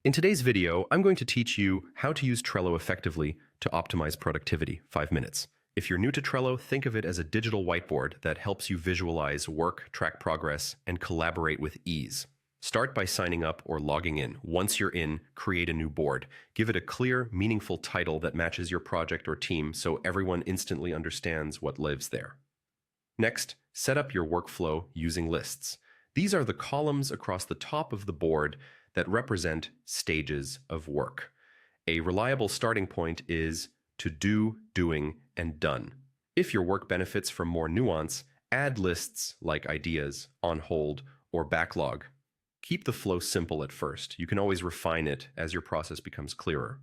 In today's video, I'm going to teach you how to use Trello effectively to optimize productivity. 5 minutes. If you're new to Trello, think of it as a digital whiteboard that helps you visualize work, track progress, and collaborate with ease. Start by signing up or logging in. Once you're in, create a new board. Give it a clear, meaningful title that matches your project or team so everyone instantly understands what lives there. Next, set up your workflow using lists. These are the columns across the top of the board that represent stages of work. A reliable starting point is to do, doing, and done. If your work benefits from more nuance, add lists like ideas, on hold, or backlog. Keep the flow simple at first. You can always refine it as your process becomes clearer.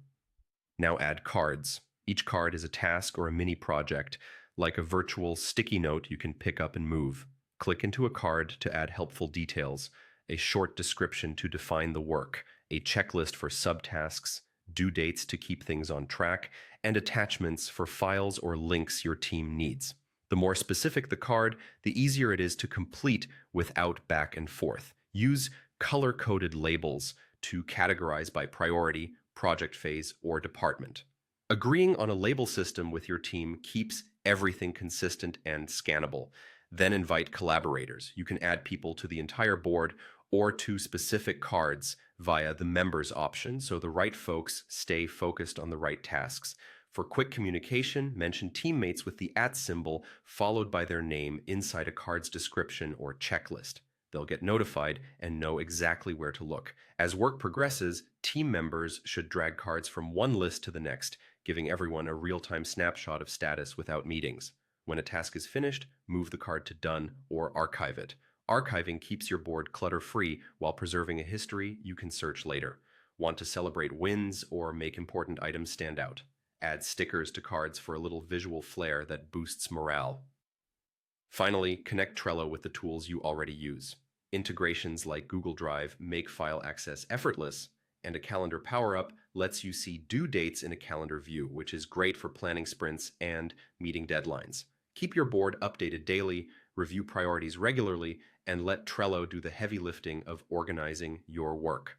Now add cards. Each card is a task or a mini project, like a virtual sticky note you can pick up and move. Click into a card to add helpful details, a short description to define the work, a checklist for subtasks, due dates to keep things on track, and attachments for files or links your team needs. The more specific the card, the easier it is to complete without back and forth. Use color-coded labels to categorize by priority, project phase, or department. Agreeing on a label system with your team keeps everything consistent and scannable. Then invite collaborators. You can add people to the entire board or to specific cards via the members option so the right folks stay focused on the right tasks. For quick communication, mention teammates with the @ symbol followed by their name inside a card's description or checklist. They'll get notified and know exactly where to look. As work progresses, team members should drag cards from one list to the next, giving everyone a real-time snapshot of status without meetings. When a task is finished, move the card to done or archive it. Archiving keeps your board clutter-free while preserving a history you can search later. Want to celebrate wins or make important items stand out? Add stickers to cards for a little visual flair that boosts morale. Finally, connect Trello with the tools you already use. Integrations like Google Drive make file access effortless, and a calendar power-up lets you see due dates in a calendar view, which is great for planning sprints and meeting deadlines. Keep your board updated daily, review priorities regularly, and let Trello do the heavy lifting of organizing your work.